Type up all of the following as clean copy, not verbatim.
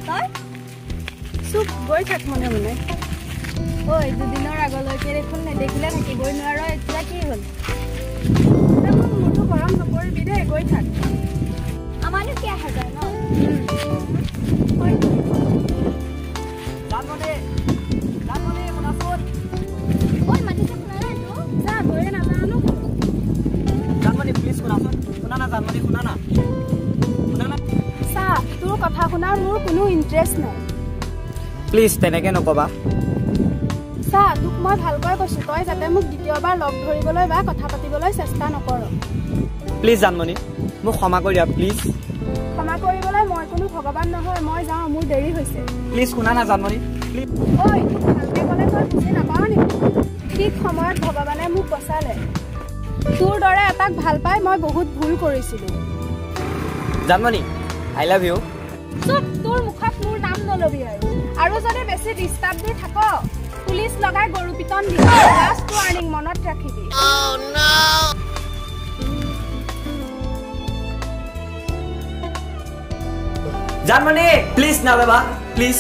তই চুপ গৈ থাক মনে মনে ঐ দুদিনৰ আগলৈকে দেখোন নেদেখিলে থাকিবই নোৱাৰ এতিয়া কি হ'ল মোৰতো গৰম নকৰিবি দেই গৈ থাক আমাৰনো কি আহা যায় ন তোৰ কথা শুনাৰ মোৰ কোনো ইণ্টাৰেষ্ট নাই প্লিজ তেনেকে নকবা চা তোক মই ভালকৈ কৈছো তই যাতে মোক দ্বিতীয়বাৰ লগ ধৰিবলৈ বা কথা পাতিবলৈ চেষ্টা নকৰ প্লিজ জানমণি মোক ক্ষমা কৰি দিয়া প্লিজ ক্ষমা কৰিবলৈ মই কোনো ভগৱান নহয় মই যাওঁ মোৰ দেৰি হৈছে প্লিজ শুনা না জানমণি প্লিজ ঐ ভালকে ক'লে তই বুজি নাপাৱ নেকি ঠিক সময়ত ভগৱানে মোক বচালে তোৰ দৰে এটাক ভাল পাই মই বহুত ভুল কৰিছিলো জানমণি আই লাভ ইউ চুপ তোৰ মুখত মোৰ নাম নলবি আৰু যদি বেছি ডিষ্টাৰ্ব দি থাক পুলিচ লগাই গৰু পিটন দি লাষ্ট ৱাৰ্নিং মনত ৰাখিবি জানমণি প্লিজ নাযাবা প্লিজ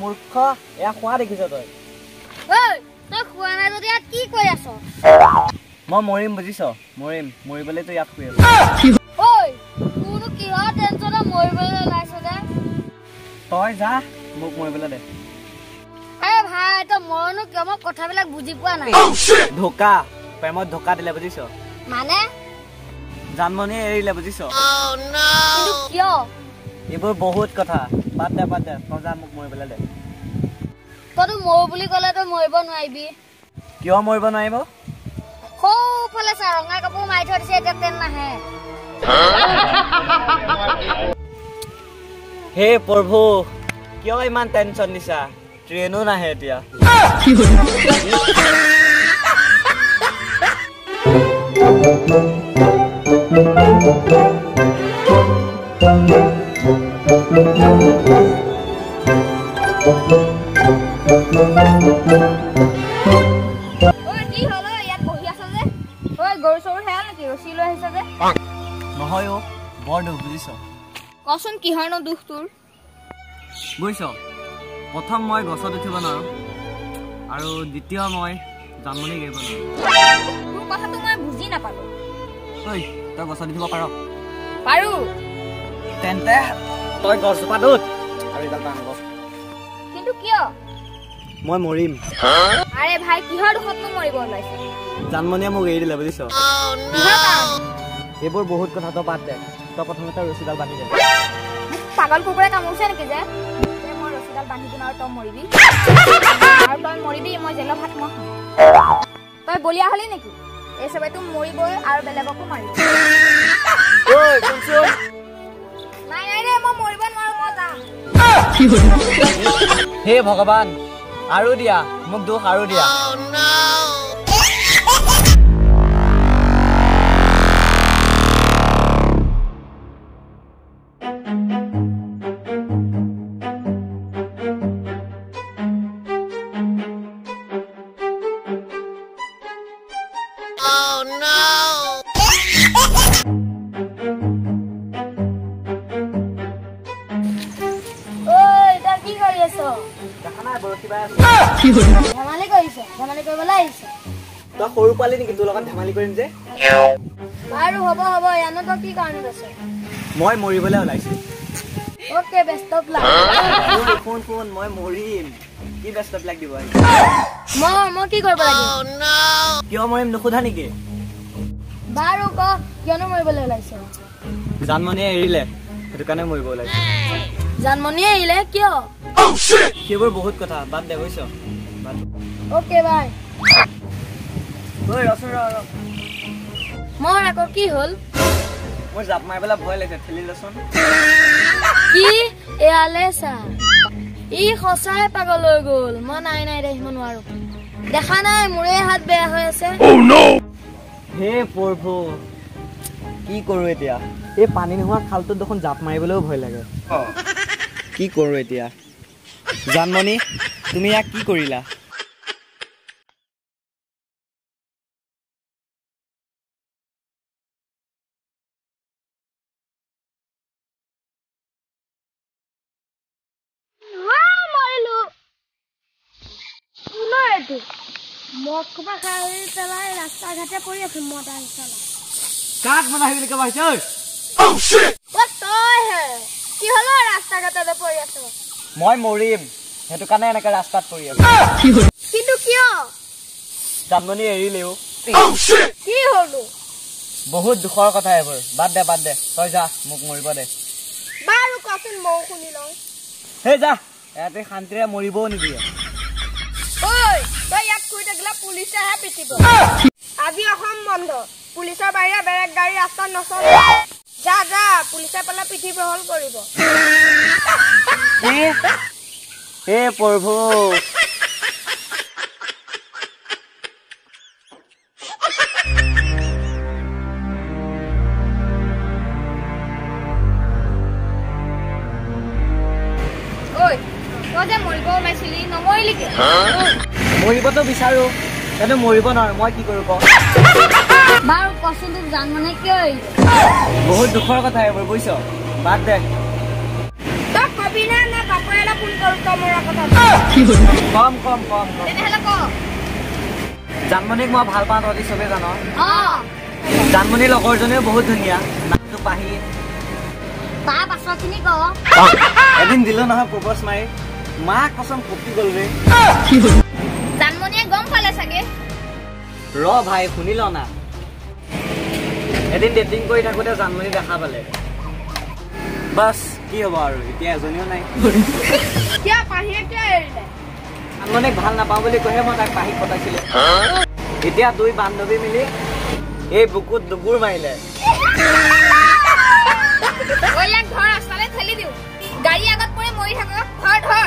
মূৰ্খ এয়া খোৱা দেখিছ তই মই মৰিম বুজিছ মৰিম মৰিবলৈতো ইয়াত শুই আছো তই যা মোক মৰিবলৈ দে কথাবিলাক বুজি পোৱা নাই ধোকা প্ৰেমত ধোকা দিলে বুজিছ মানে জানমণি এৰিলে বুজিছ কিয় এইবোৰ বহুত কথা বাদ দে তই যা মোক মৰিবলৈ দে তইতো মৰো বুলি ক'লে তই মৰিব নোৱাৰিবি কিয় মৰিব নোৱাৰিব সৌফালে চা ৰঙা কাপোৰ মাৰি থৈ দিছে এতিয়া ট্ৰেইন নাহে হে প্ৰভু কিয় ইমান টেনচন দিছা ট্ৰেইনো নাহে এতিয়া নহয় অ বৰ দুখ বুজিছ কচোন কিহৰনো দুখ তোৰ বুজিছ প্ৰথম মই গছত উঠিব নোৱাৰো আৰু দ্বিতীয় মই জানমণিক এৰিব নোৱাৰো তোৰ কথাটো মই বুজি নাপালো ঐ তই গছত উঠিব পাৰো তেন্তে তই গছজোপা দুত আৰু এডাল টান গছ কিন্তু কিয় মই মৰিম আৰে ভাই কিহৰ দুখতনো মৰিব ওলাইছে জানমণিয়ে মোক এৰি দিলে বুজিছ এইবোৰ বহুত কথা তই বাদ দে তই প্ৰথমতে ৰছীডাল বান্ধি দে পাগল কুকুৰে কামুৰিছে নেকি যে মই ৰছীডাল বান্ধি দিম আৰু তই মৰিবি মই জেলৰ ভাত মই খাম তই বলিয়া হলি নেকি এই চবেতো মৰিবই আৰু বেলেগকো মাৰিব নাই ৰে মই মৰিব নোৱাৰো মই যাম হে ভগৱান আৰু দিয়া মোক দুখ আৰু দিয়া ধেমালি কৰিছে ধেমালি কৰিবলৈ আহিছে তই সৰু পোৱালি নেকি তোৰ লগত ধেমালি কৰিম যে বাৰু হ'ব ইয়ানো তই কি কাৰণত আছে মই মৰিবলৈ ওলাইছো ওকে বেষ্ট অফ লাক শুন মই মৰিম কি বেষ্ট অফ লাক দিব মই কি কৰিব লাগিব কিয় মৰিম নুসুধা নেকি বাৰু ক কিয়নো মৰিবলৈ ওলাইছে জানমণিয়ে এৰিলে সেইটো কাৰণে মৰিব ওলাইছে জানমণিয়ে এৰিলে কিয় সেইবোৰ বহুত কথা বাদ দে বুজিছ অ'কে বাই মোৰ আকৌ কি হ'ল মোৰ জাপ মাৰি পেলাই ভয় লাগিছে ঠেলি দেচোন কি এয়ালে চা ই সঁচাই পাগল হৈ গ'ল মই নাই দেখিব নোৱাৰো দেখা নাই মোৰে হাত বেয়া হৈ আছে হে প্ৰভু কি কৰো এতিয়া এই পানী নোহোৱা খালটোত দেখোন জাপ মাৰিবলৈও ভয় লাগে কি কৰো এতিয়া জানমণি তুমি ইয়াক কি কৰিলা মকবা খাই পেলাই ৰাস্তা ঘাটে পৰি আছো মতা হিচালা কাক মানে আহিবি কে ভাইছে তই হে কি হলো ৰাস্তা ঘাটে পৰি আছো মই মৰিম সেইটো কাৰণে এনেকে ৰাস্তাত পৰি আছো কিন্তু কিয় জানমণি এৰিলেও কি হলো বহুত দুখৰ কথা এইবোৰ বাদ দে তই যা মোক মৰিব দে বাৰু কচোন মও শুনি লওঁ হে যা ইয়াতে শান্তিৰে মৰিবও নিদিয়ে ঐ তই ইয়াত শুই থাকিলে পুলিচেহে পিটিব আজি অসম বন্ধ পুলিচৰ বাহিৰে বেলেগ গাড়ী ৰাস্তাত নচলে যা পুলিচে পেলাই পিঠি বহল কৰিব হে প্ৰভু তই যে মৰিব ওলাইছিলি নমৰিলি কিয় মৰিবতো বিচাৰো কিন্তু মৰিব নোৱাৰো মই কি কৰো ক বাৰু কচোন তোক জানমণিয়ে কিয় এৰিলে বহুত দুখৰ কথা এইবোৰ বুজিছ বাদ দে তই কবি নে বাপেৰে ফোন কৰো তই মোৰ কথা কম তেনেহ'লে ক জানমণিক মই ভাল পাওঁ তহঁতি চবেই জান অঁ জানমণিৰ লগৰজনীও বহুত ধুনীয়া নামটো পাহি তাৰ পাছৰখিনি ক এদিন দিলো নহয় প্ৰপ'জ মাৰি মাক কচম পকি গ'ল ৰে জানমণিয়ে গম পালে চাগে ৰ ভাই শুনি ল না এদিন ডেটিং কৰি থাকোঁতে জানমণি দেখা পালে বাছ কি হ'ব আৰু এতিয়া এজনীও নাই কিয় পাহিয়ে কিয় এৰিলে জানমণিক ভাল নাপাওঁ বুলি কৈহে মই তাক পাহিক পতাইছিলোঁ এতিয়া দুই বান্ধৱী মিলি এই বুকুত দুগুৰ মাৰিলে ইয়াক ধৰ ৰাস্তালৈ ঠেলি দিওঁ গাড়ী আগত পৰি মৰি থাকক ধৰ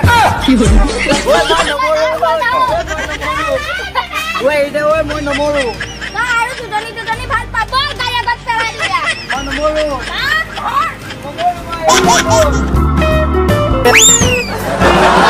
মই নমৰো তই আৰু দুজনী ভাল পাব গাড়ী আগত পেলাই দিয়া মই নমৰো ধৰ